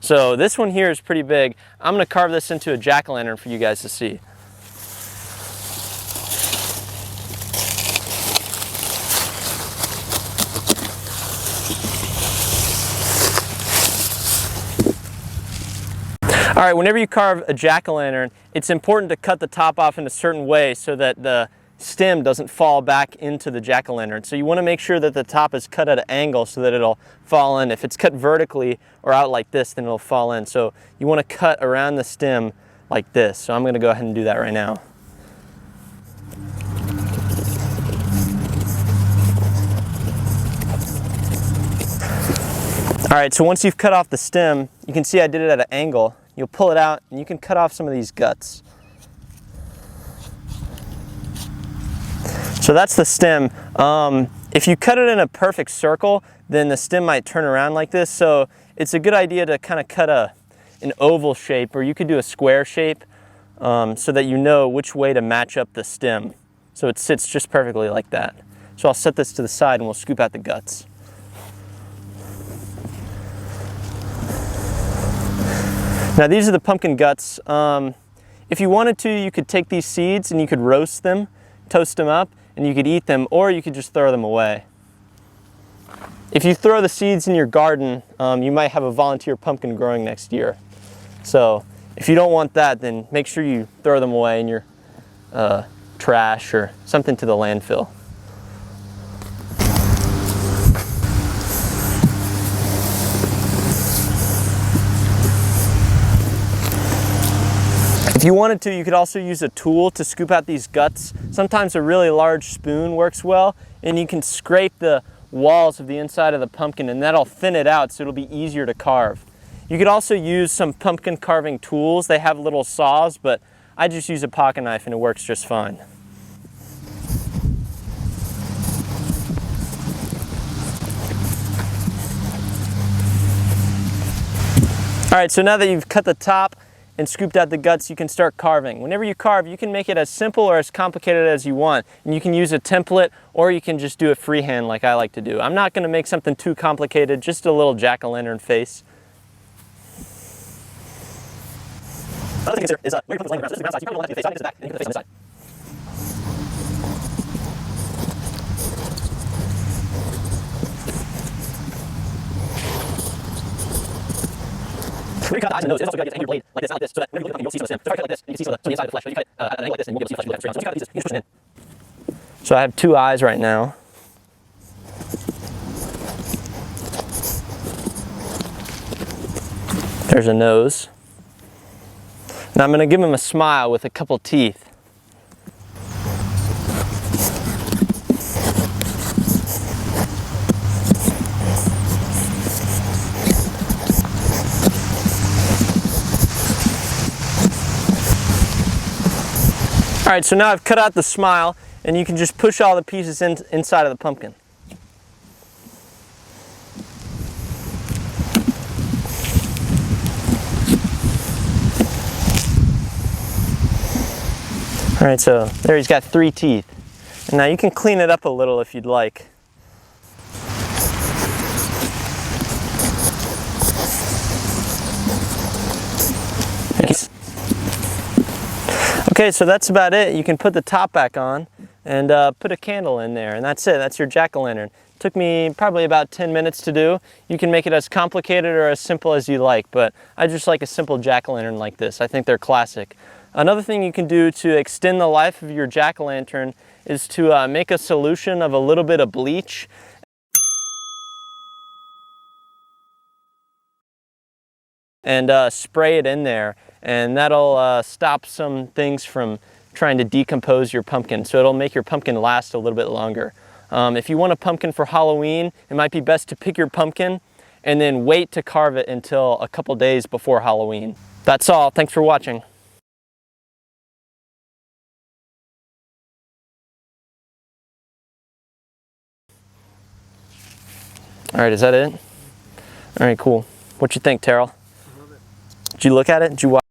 So this one here is pretty big. I'm going to carve this into a jack-o'-lantern for you guys to see. All right, whenever you carve a jack-o'-lantern, it's important to cut the top off in a certain way so that the stem doesn't fall back into the jack-o'-lantern. So you want to make sure that the top is cut at an angle so that it'll fall in. If it's cut vertically or out like this, then it'll fall in. So you want to cut around the stem like this. So I'm going to go ahead and do that right now. All right, so once you've cut off the stem, you can see I did it at an angle. You'll pull it out and you can cut off some of these guts. So that's the stem. If you cut it in a perfect circle, then the stem might turn around like this. So it's a good idea to kind of cut an oval shape, or you could do a square shape so that you know which way to match up the stem. So it sits just perfectly like that. So I'll set this to the side and we'll scoop out the guts. Now these are the pumpkin guts. If you wanted to, you could take these seeds and you could roast them, toast them up, and you could eat them, or you could just throw them away. If you throw the seeds in your garden, you might have a volunteer pumpkin growing next year. So if you don't want that, then make sure you throw them away in your trash or something to the landfill. If you wanted to, you could also use a tool to scoop out these guts. Sometimes a really large spoon works well, and you can scrape the walls of the inside of the pumpkin and that'll thin it out so it'll be easier to carve. You could also use some pumpkin carving tools. They have little saws, but I just use a pocket knife and it works just fine. All right, so now that you've cut the top and scooped out the guts, you can start carving. Whenever you carve, you can make it as simple or as complicated as you want. And you can use a template, or you can just do it freehand like I like to do. I'm not gonna make something too complicated, just a little jack-o'-lantern face. Another thing to consider is where your pumpkin's laying around. So this is the ground side, so you probably won't have to do the face, so I can get this back, and then you put the face on this side. When you cut the eyes and nose, it's also good to get your blade like this, not like this, so that whenever you look at the pumpkin, you'll see some of the stem. So if I cut it like this, you can see some of the inside of the flesh. But if you cut it at an angle like this, then you won't be able to see the flesh move after. So once you cut these, you can just push them in. So I have two eyes right now. There's a nose. Now I'm going to give him a smile with a couple teeth. All right, so now I've cut out the smile, and you can just push all the pieces inside of the pumpkin. All right, so there he's got 3 teeth. And now you can clean it up a little if you'd like. Okay, so that's about it. You can put the top back on and put a candle in there, and that's it. That's your jack-o'-lantern. Took me probably about 10 minutes to do. You can make it as complicated or as simple as you like, but I just like a simple jack-o'-lantern like this. I think they're classic. Another thing you can do to extend the life of your jack-o'-lantern is to make a solution of a little bit of bleach and spray it in there, and that'll stop some things from trying to decompose your pumpkin, so it'll make your pumpkin last a little bit longer. If you want a pumpkin for Halloween, it might be best to pick your pumpkin and then wait to carve it until a couple days before Halloween. That's all. Thanks for watching. All right, is that it? All right, cool. What you think, Terrell? Did you look at it? Did you watch?